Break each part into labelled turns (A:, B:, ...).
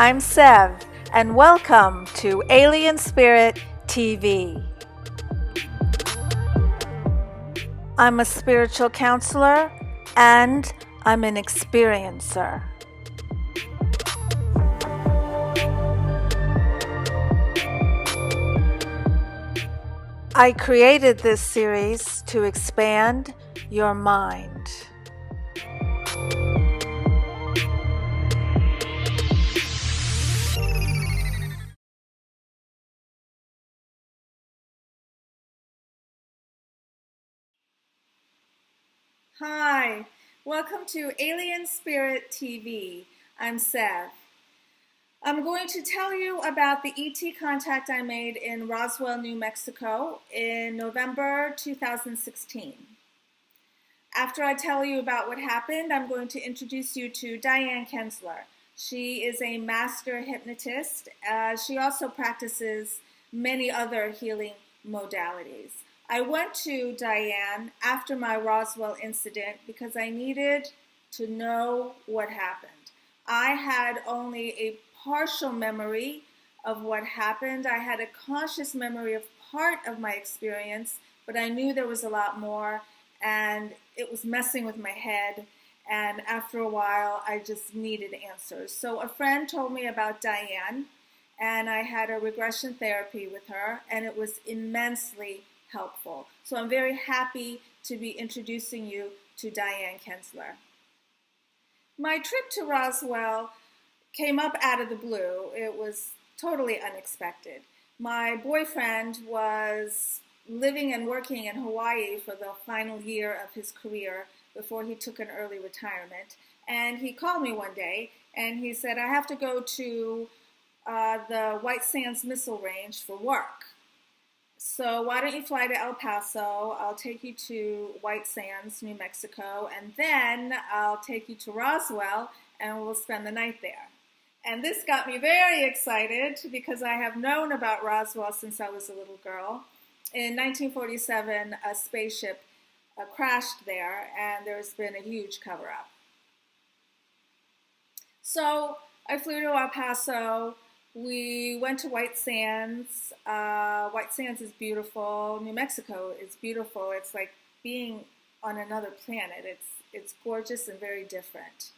A: I'm Sev, and welcome to Alien Spirit TV. I'm a spiritual counselor, and I'm an experiencer. I created this series to expand your mind. Hi, welcome to Alien Spirit TV. I'm Sev. I'm going to tell you about the ET contact I made in Roswell, New Mexico in November 2016. After I tell you about what happened, I'm going to introduce you to Dianne Kensler. She is a master hypnotist. She also practices many other healing modalities. I went to Diane after my Roswell incident because I needed to know what happened. I had only a partial memory of what happened. I had a conscious memory of part of my experience, but I knew there was a lot more, and it was messing with my head. And after a while, I just needed answers. So a friend told me about Diane, and I had a regression therapy with her, and it was immensely helpful. So I'm very happy to be introducing you to Dianne Kensler. My trip to Roswell came up out of the blue. It was totally unexpected. My boyfriend was living and working in Hawaii for the final year of his career before he took an early retirement. And he called me one day and he said, I have to go to the White Sands Missile Range for work. So why don't you fly to El Paso? I'll take you to White Sands, New Mexico, and then I'll take you to Roswell and we'll spend the night there. And this got me very excited because I have known about Roswell since I was a little girl. In 1947, a spaceship crashed there, and there's been a huge cover-up. So I flew to El Paso. We went to White Sands. White Sands is beautiful. New Mexico is beautiful. It's like being on another planet. It's gorgeous and very different.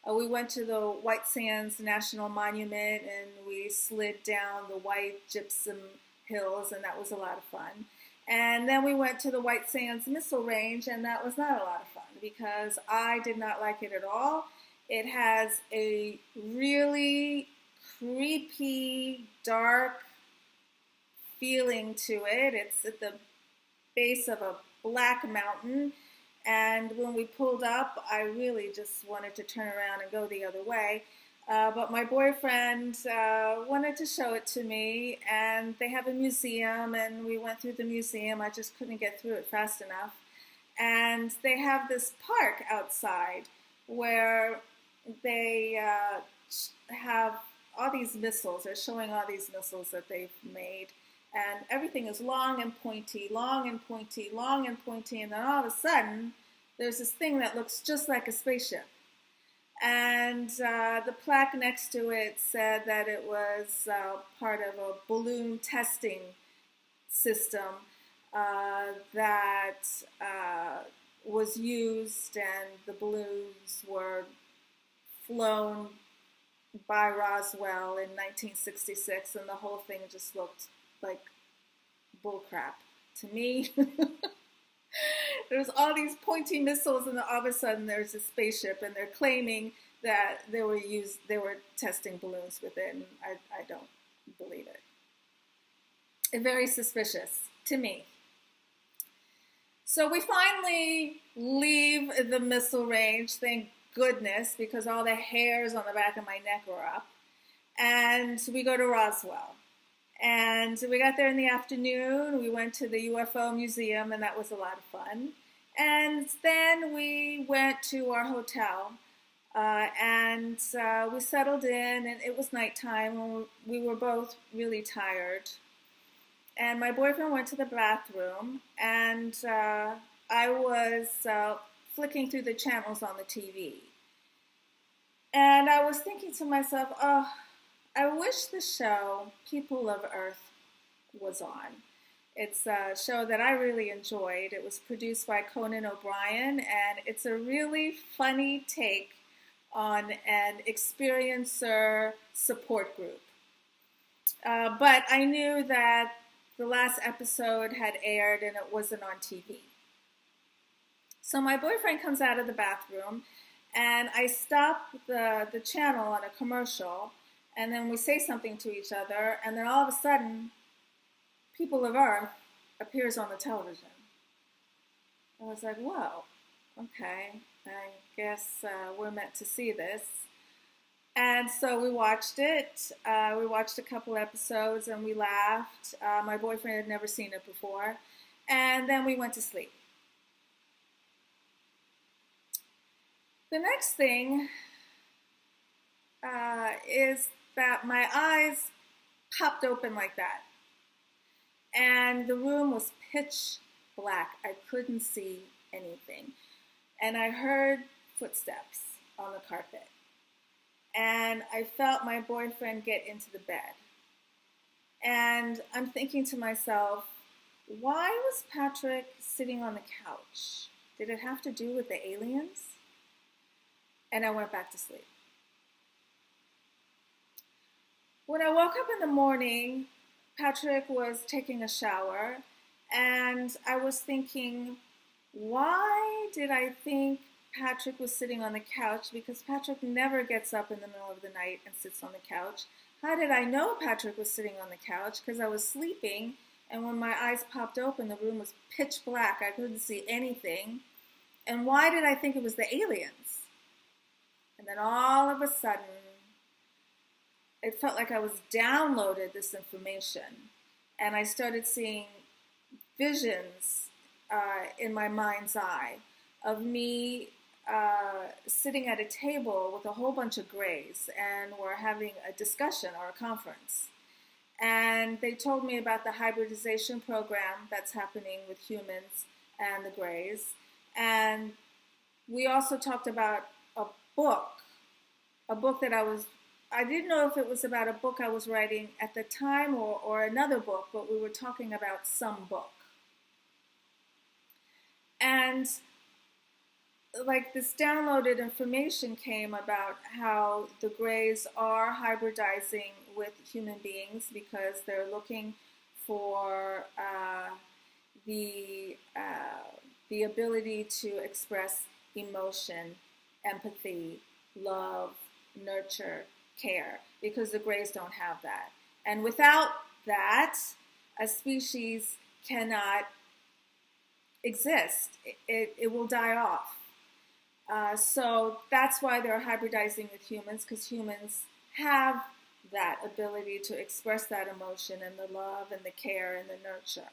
A: We went to the White Sands National Monument, and we slid down the white gypsum hills, and that was a lot of fun. And then we went to the White Sands Missile Range, and that was not a lot of fun because I did not like it at all. It has a really creepy, dark feeling to it. It's at the base of a black mountain. And when we pulled up, I really just wanted to turn around and go the other way. But my boyfriend wanted to show it to me, and they have a museum, and we went through the museum. I just couldn't get through it fast enough. And they have this park outside where they have all these missiles. They're showing all these missiles that they've made. And everything is long and pointy, long and pointy, long and pointy. And then all of a sudden, there's this thing that looks just like a spaceship. And the plaque next to it said that it was part of a balloon testing system that was used, and the balloons were flown by Roswell in 1966, and the whole thing just looked like bullcrap to me. There's all these pointy missiles, and then all of a sudden there's a spaceship, and they're claiming that they were testing balloons with it, and I don't believe it. It's very suspicious to me. So we finally leave the missile range, thank goodness, because all the hairs on the back of my neck were up, and we go to Roswell. And we got there in the afternoon. We went to the UFO museum, and that was a lot of fun. And then we went to our hotel, and we settled in, and it was nighttime, and we were both really tired. And my boyfriend went to the bathroom, and I was flicking through the channels on the TV. And I was thinking to myself, oh, I wish the show People of Earth was on. It's a show that I really enjoyed. It was produced by Conan O'Brien, and it's a really funny take on an experiencer support group. But I knew that the last episode had aired and it wasn't on TV. So my boyfriend comes out of the bathroom, and I stop the channel on a commercial, and then we say something to each other, and then all of a sudden, People of Earth appears on the television. I was like, whoa, okay, I guess we're meant to see this. And so we watched it. We watched a couple episodes and we laughed. My boyfriend had never seen it before. And then we went to sleep. The next thing is that my eyes popped open like that. And the room was pitch black. I couldn't see anything. And I heard footsteps on the carpet. And I felt my boyfriend get into the bed. And I'm thinking to myself, why was Patrick sitting on the couch? Did it have to do with the aliens? And I went back to sleep. When I woke up in the morning, Patrick was taking a shower, and I was thinking, why did I think Patrick was sitting on the couch? Because Patrick never gets up in the middle of the night and sits on the couch. How did I know Patrick was sitting on the couch? Because I was sleeping, and when my eyes popped open, the room was pitch black. I couldn't see anything. And why did I think it was the aliens? And then all of a sudden, it felt like I was downloaded this information, and I started seeing visions in my mind's eye of me sitting at a table with a whole bunch of grays, and we're having a discussion or a conference. And they told me about the hybridization program that's happening with humans and the grays. And we also talked about a book that I didn't know if it was about a book I was writing at the time or another book, but we were talking about some book. And like this downloaded information came about how the grays are hybridizing with human beings because they're looking for the ability to express emotion, empathy, love, nurture, care, because the grays don't have that. And without that, a species cannot exist. It will die off. So that's why they're hybridizing with humans, because humans have that ability to express that emotion and the love and the care and the nurture.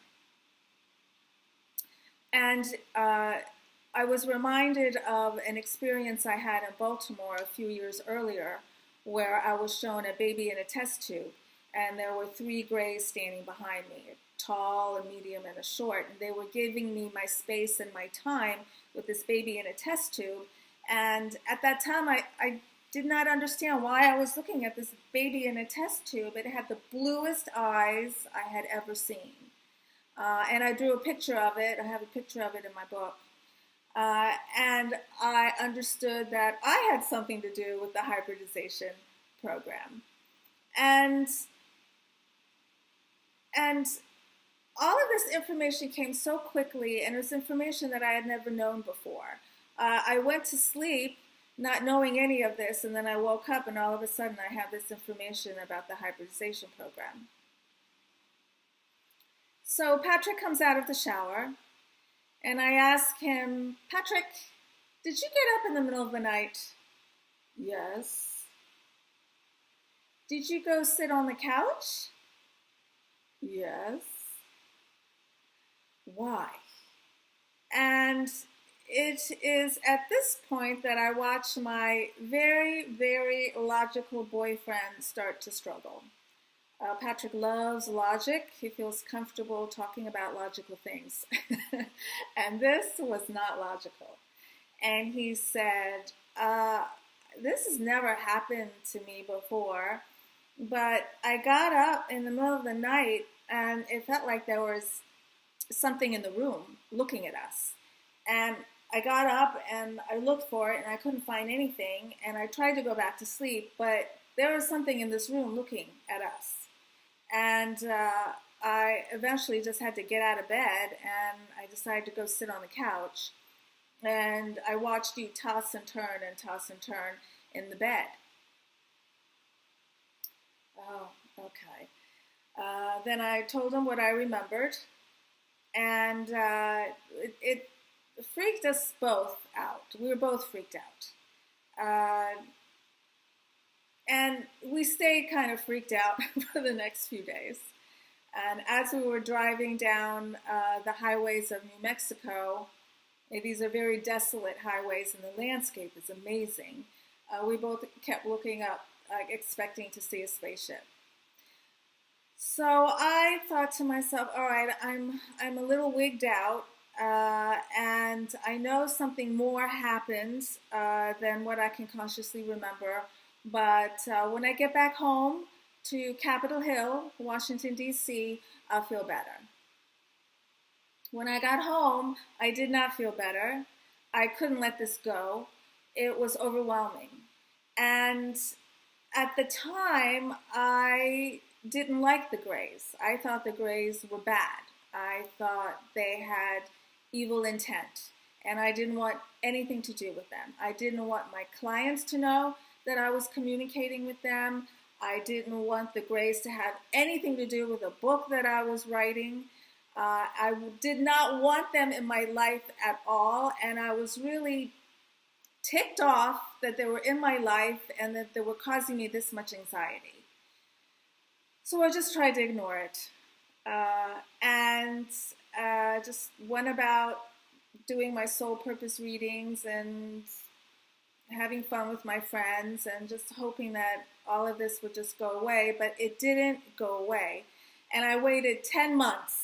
A: And I was reminded of an experience I had in Baltimore a few years earlier, where I was shown a baby in a test tube, and there were 3 grays standing behind me, a tall, a medium, and a short, and they were giving me my space and my time with this baby in a test tube. And at that time, I did not understand why I was looking at this baby in a test tube. It had the bluest eyes I had ever seen. And I drew a picture of it. I have a picture of it in my book. And I understood that I had something to do with the hybridization program. And all of this information came so quickly, and it was information that I had never known before. I went to sleep not knowing any of this, and then I woke up, and all of a sudden I have this information about the hybridization program. So Patrick comes out of the shower, and I ask him, Patrick, did you get up in the middle of the night? Yes. Did you go sit on the couch? Yes. Why? And it is at this point that I watch my very, very logical boyfriend start to struggle. Patrick loves logic. He feels comfortable talking about logical things. And this was not logical. And he said, this has never happened to me before. But I got up in the middle of the night and it felt like there was something in the room looking at us. And I got up and I looked for it and I couldn't find anything. And I tried to go back to sleep, but there was something in this room looking at us. And I eventually just had to get out of bed and I decided to go sit on the couch. And I watched you toss and turn in the bed. Oh, okay. Then I told him what I remembered, and it freaked us both out. We were both freaked out. And we stayed kind of freaked out for the next few days. And as we were driving down the highways of New Mexico, these are very desolate highways and the landscape is amazing. We both kept looking up, expecting to see a spaceship. So I thought to myself, all right, I'm a little wigged out, and I know something more happened than what I can consciously remember. But when I get back home to Capitol Hill, Washington, D.C., I'll feel better. When I got home, I did not feel better. I couldn't let this go. It was overwhelming. And at the time, I didn't like the Greys. I thought the Greys were bad. I thought they had evil intent. And I didn't want anything to do with them. I didn't want my clients to know that I was communicating with them. I didn't want the Greys to have anything to do with a book that I was writing. I did not want them in my life at all, and I was really ticked off that they were in my life and that they were causing me this much anxiety. So I just tried to ignore it, and just went about doing my soul purpose readings and having fun with my friends and just hoping that all of this would just go away, but it didn't go away. And I waited 10 months.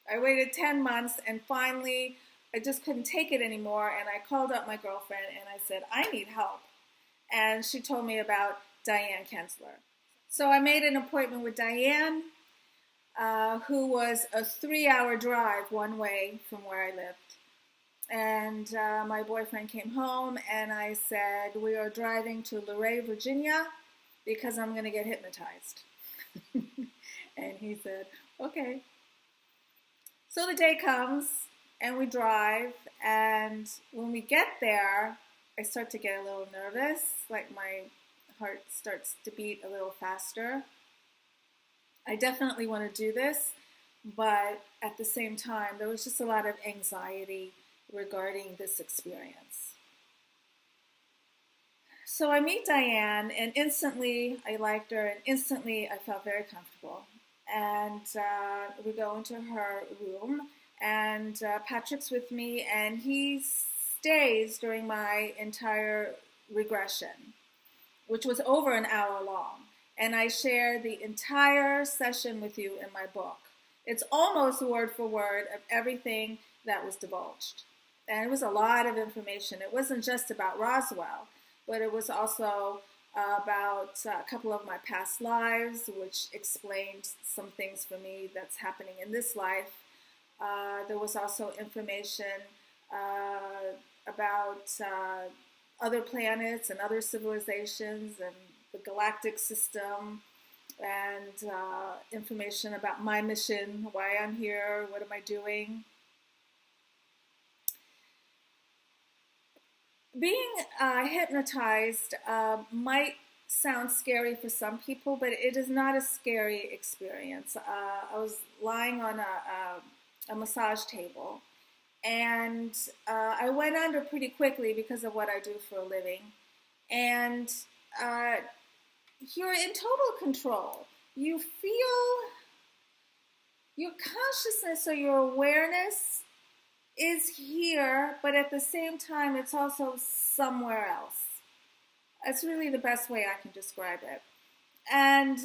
A: And finally I just couldn't take it anymore, and I called up my girlfriend and I said, I need help. And she told me about Dianne Kensler. So I made an appointment with Diane, who was a 3-hour drive one way from where I lived. And my boyfriend came home and I said, we are driving to Luray, Virginia, because I'm going to get hypnotized. And he said, okay. So the day comes and we drive, and when we get there, I start to get a little nervous, like my heart starts to beat a little faster. I definitely want to do this, but at the same time, there was just a lot of anxiety regarding this experience. So I meet Diane, and instantly I liked her, and instantly I felt very comfortable. And we go into her room, and Patrick's with me, and he stays during my entire regression, which was over an hour long. And I share the entire session with you in my book. It's almost word for word of everything that was divulged. And it was a lot of information. It wasn't just about Roswell, but it was also about a couple of my past lives, which explained some things for me that's happening in this life. There was also information about other planets and other civilizations and the galactic system, and information about my mission, why I'm here, what am I doing. Being hypnotized might sound scary for some people, but it is not a scary experience. I was lying on a massage table, and I went under pretty quickly because of what I do for a living. And you're in total control. You feel your consciousness or your awareness is here, but at the same time, it's also somewhere else. That's really the best way I can describe it. And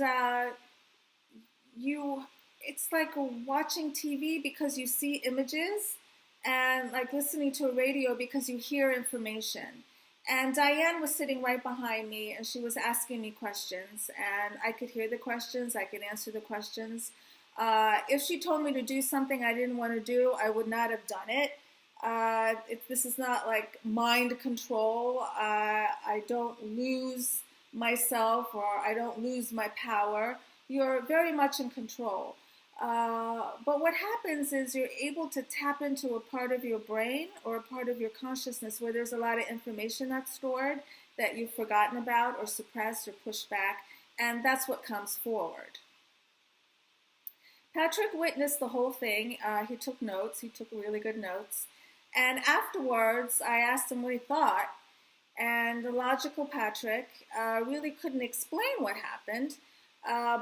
A: it's like watching TV because you see images, and like listening to a radio because you hear information. And Diane was sitting right behind me, and she was asking me questions, and I could hear the questions, I could answer the questions. If she told me to do something I didn't want to do, I would not have done it. This is not like mind control. I don't lose myself, or I don't lose my power. You're very much in control. But what happens is you're able to tap into a part of your brain or a part of your consciousness where there's a lot of information that's stored that you've forgotten about or suppressed or pushed back, and that's what comes forward. Patrick witnessed the whole thing. He took notes. He took really good notes. And afterwards, I asked him what he thought, and the logical Patrick really couldn't explain what happened,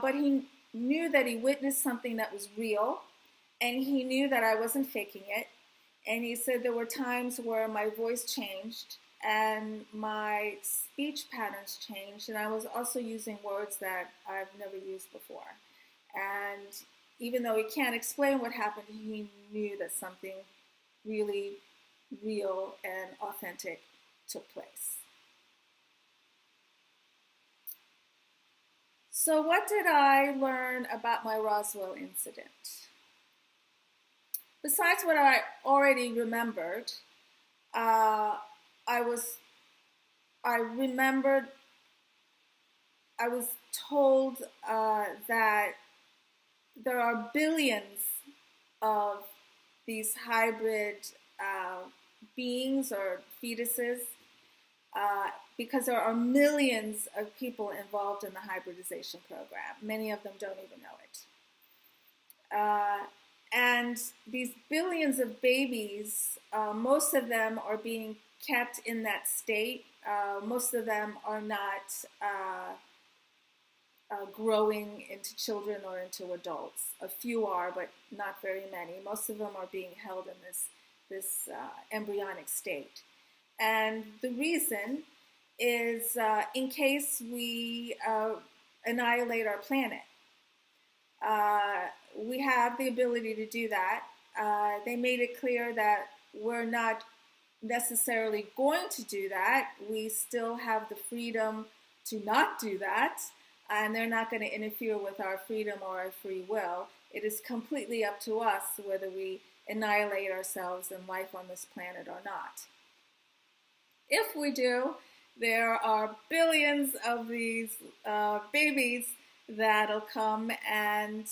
A: but he knew that he witnessed something that was real, and he knew that I wasn't faking it. And he said there were times where my voice changed and my speech patterns changed, and I was also using words that I've never used before. And even though he can't explain what happened, he knew that something really real and authentic took place. So what did I learn about my Roswell incident? Besides what I already remembered, I was told that there are billions of these hybrid beings or fetuses, because there are millions of people involved in the hybridization program. Many of them don't even know it. And these billions of babies, most of them are being kept in that state. Most of them are not growing into children or into adults. A few are, but not very many. Most of them are being held in this embryonic state. And the reason is in case we annihilate our planet. We have the ability to do that. They made it clear that we're not necessarily going to do that. We still have the freedom to not do that, and they're not going to interfere with our freedom or our free will. It is completely up to us whether we annihilate ourselves and life on this planet or not. If we do, there are billions of these babies that'll come and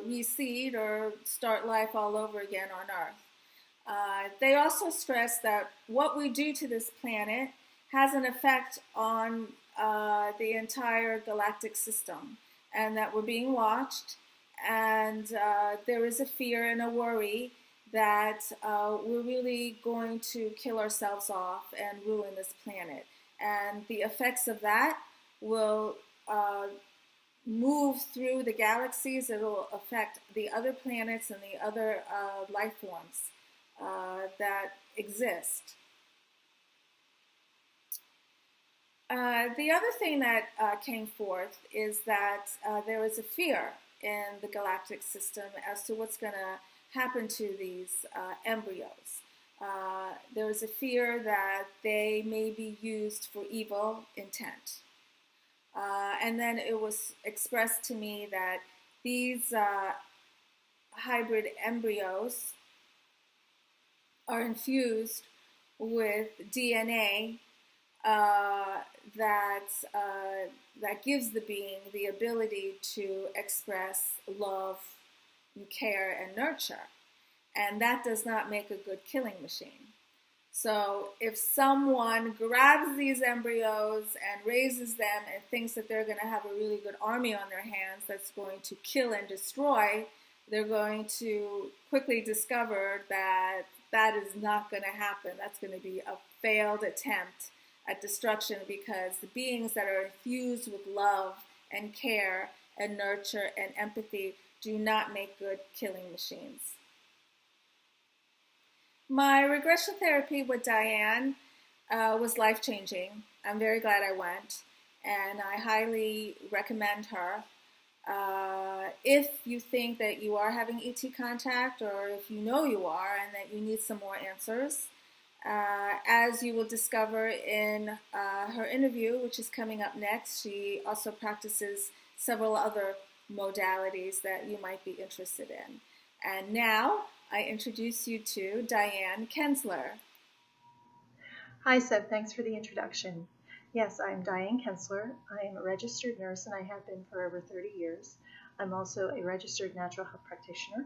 A: reseed or start life all over again on Earth. They also stress that what we do to this planet has an effect on the entire galactic system, and that we're being watched, and there is a fear and a worry that we're really going to kill ourselves off and ruin this planet. And the effects of that will move through the galaxies. It'll affect the other planets and the other life forms that exist. The other thing that came forth is that there is a fear in the galactic system as to what's going to happen to these embryos. There is a fear that they may be used for evil intent. And then it was expressed to me that these hybrid embryos are infused with DNA that gives the being the ability to express love and care and nurture. And that does not make a good killing machine. So if someone grabs these embryos and raises them and thinks that they're going to have a really good army on their hands that's going to kill and destroy, they're going to quickly discover that that is not going to happen. That's going to be a failed attempt at destruction, because the beings that are infused with love and care and nurture and empathy do not make good killing machines. My regression therapy with Diane was life-changing. I'm very glad I went, and I highly recommend her. If you think that you are having ET contact, or if you know you are and that you need some more answers, As you will discover in her interview, which is coming up next, she also practices several other modalities that you might be interested in. And now I introduce you to Dianne Kensler.
B: Hi, Seb. Thanks for the introduction. Yes, I'm Dianne Kensler. I am a registered nurse and I have been for over 30 years. I'm also a registered natural health practitioner.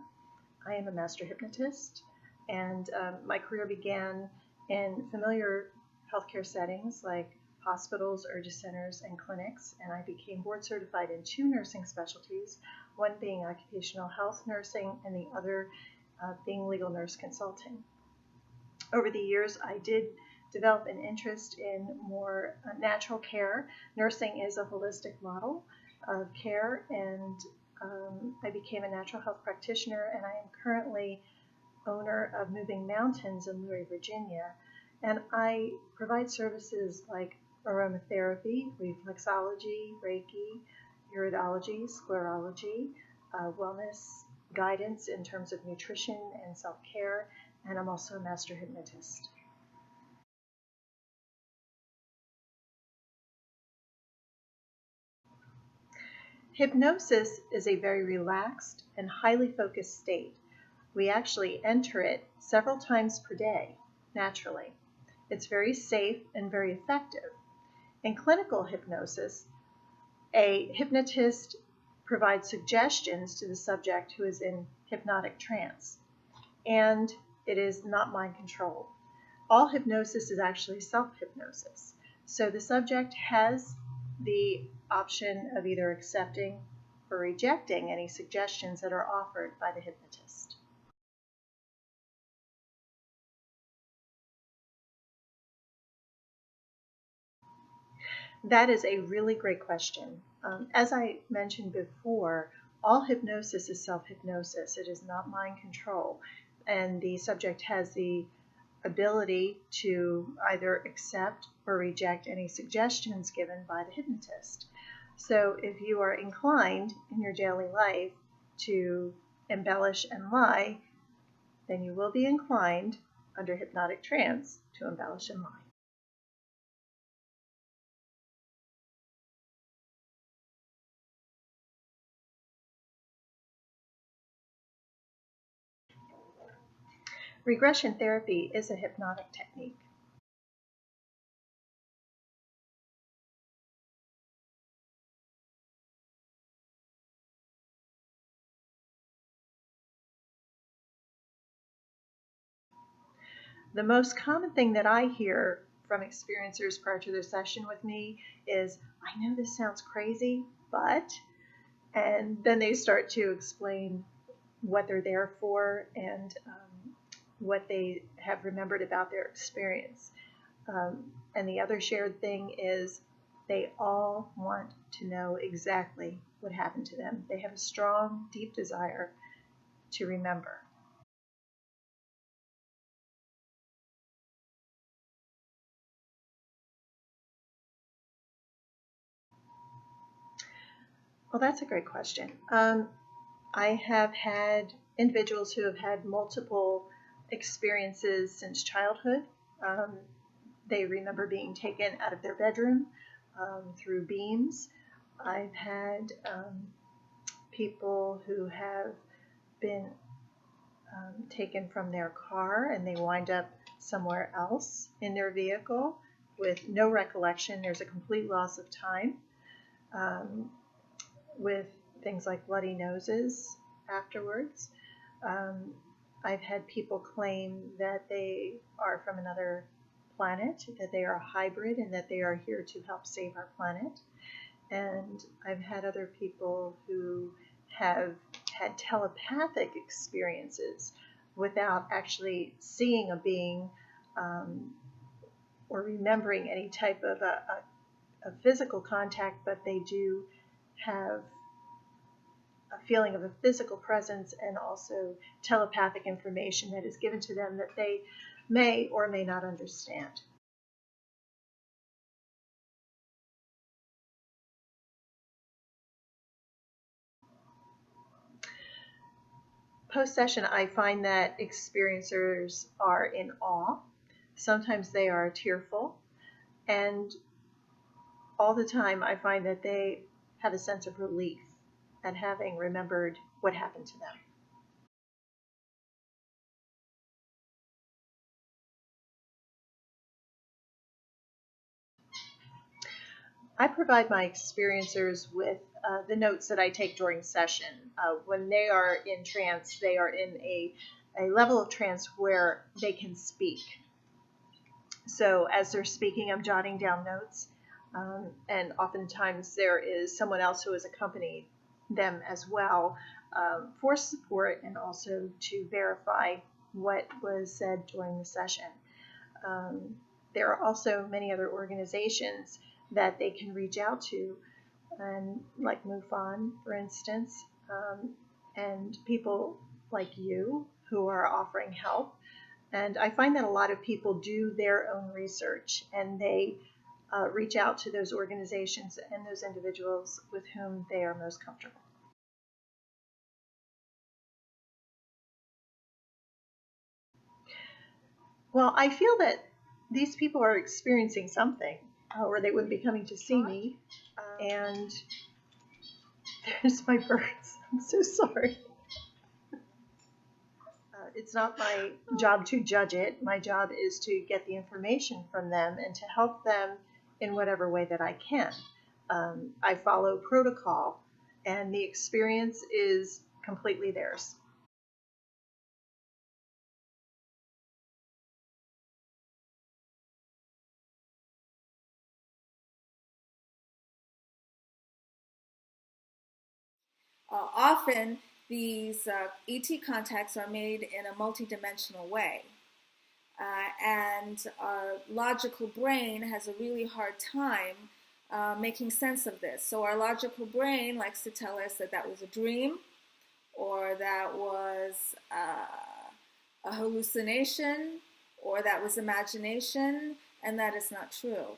B: I am a master hypnotist, and my career began in familiar healthcare settings like hospitals, urgent centers, and clinics, and I became board certified in 2 nursing specialties, one being occupational health nursing and the other being legal nurse consulting. Over the years, I did develop an interest in more natural care. Nursing is a holistic model of care, and I became a natural health practitioner, and I am currently owner of Moving Mountains in Louisville, Virginia, and I provide services like aromatherapy, reflexology, Reiki, iridology, sclerology, wellness guidance in terms of nutrition and self-care, and I'm also a master hypnotist. Hypnosis is a very relaxed and highly focused state. We actually enter it several times per day, naturally. It's very safe and very effective. In clinical hypnosis, a hypnotist provides suggestions to the subject who is in hypnotic trance, and it is not mind controlled. All hypnosis is actually self-hypnosis. So the subject has the option of either accepting or rejecting any suggestions that are offered by the hypnotist. That is a really great question. As I mentioned before, all hypnosis is self-hypnosis. It is not mind control. And the subject has the ability to either accept or reject any suggestions given by the hypnotist. So if you are inclined in your daily life to embellish and lie, then you will be inclined under hypnotic trance to embellish and lie. Regression therapy is a hypnotic technique. The most common thing that I hear from experiencers prior to their session with me is, I know this sounds crazy, but, and then they start to explain what they're there for and what they have remembered about their experience. And the other shared thing is they all want to know exactly what happened to them. They have a strong, deep desire to remember. Well, that's a great question. I have had individuals who have had multiple experiences since childhood. They remember being taken out of their bedroom through beams. I've had people who have been taken from their car and they wind up somewhere else in their vehicle with no recollection. There's a complete loss of time. With things like bloody noses afterwards. I've had people claim that they are from another planet, that they are a hybrid, and that they are here to help save our planet. And I've had other people who have had telepathic experiences without actually seeing a being or remembering any type of a physical contact, but they do have a feeling of a physical presence and also telepathic information that is given to them that they may or may not understand. Post-session, I find that experiencers are in awe. Sometimes they are tearful, and all the time I find that they have a sense of relief at having remembered what happened to them. I provide my experiencers with the notes that I take during session. When they are in trance, they are in a level of trance where they can speak. So as they're speaking, I'm jotting down notes, and oftentimes there is someone else who has accompanied them as well, for support and also to verify what was said during the session. There are also many other organizations that they can reach out to, and like MUFON, for instance, and people like you who are offering help. And I find that a lot of people do their own research, and they reach out to those organizations and those individuals with whom they are most comfortable. Well, I feel that these people are experiencing something, or they wouldn't be coming to see me. And there's my birds. I'm so sorry. It's not my job to judge it. My job is to get the information from them and to help them in whatever way that I can. I follow protocol, and the experience is completely theirs.
A: Often, these ET contacts are made in a multidimensional way. And our logical brain has a really hard time making sense of this. So our logical brain likes to tell us that that was a dream, or that was a hallucination, or that was imagination, and that is not true.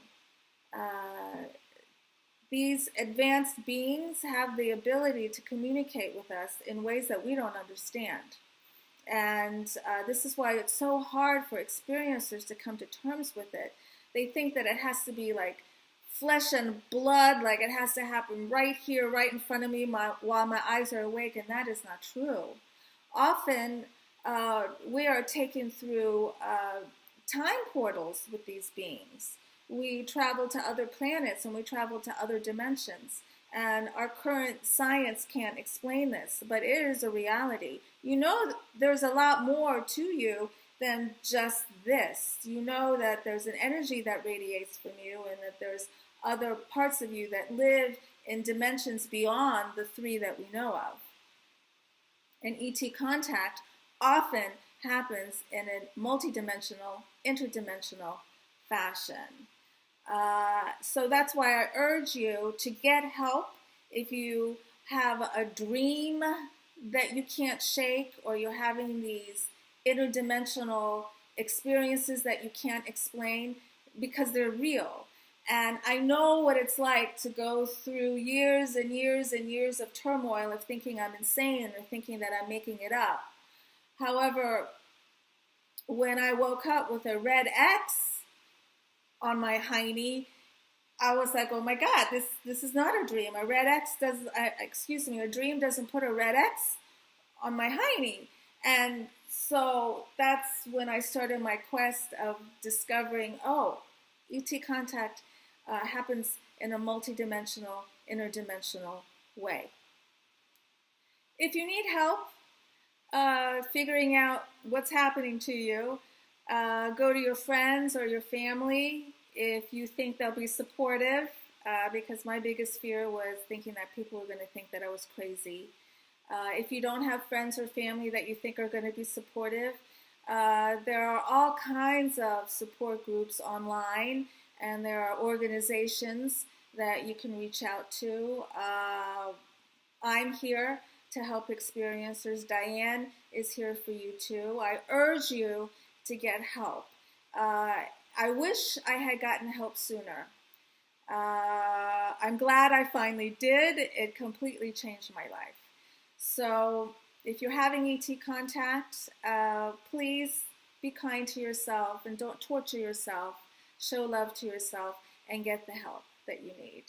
A: These advanced beings have the ability to communicate with us in ways that we don't understand. And this is why it's so hard for experiencers to come to terms with it. They think that it has to be like flesh and blood, like it has to happen right here, right in front of me while my eyes are awake, and that is not true. Often we are taken through time portals with these beings. We travel to other planets and we travel to other dimensions. And our current science can't explain this, but it is a reality. You know, there's a lot more to you than just this. You know that there's an energy that radiates from you, and that there's other parts of you that live in dimensions beyond the three that we know of. And ET contact often happens in a multidimensional, interdimensional fashion. So that's why I urge you to get help if you have a dream that you can't shake, or you're having these interdimensional experiences that you can't explain, because they're real. And I know what it's like to go through years and years and years of turmoil of thinking I'm insane or thinking that I'm making it up. However, when I woke up with a red X on my hiney, I was like, oh my God, this is not a dream. A dream doesn't put a red X on my hiney. And so that's when I started my quest of discovering, ET contact happens in a multidimensional, interdimensional way. If you need help figuring out what's happening to you, go to your friends or your family if you think they'll be supportive, because my biggest fear was thinking that people were going to think that I was crazy. If you don't have friends or family that you think are going to be supportive, there are all kinds of support groups online, and there are organizations that you can reach out to. I'm here to help experiencers. Diane is here for you too. I urge you to get help. I wish I had gotten help sooner. I'm glad I finally did. It completely changed my life. So if you're having ET contact, please be kind to yourself and don't torture yourself. Show love to yourself and get the help that you need.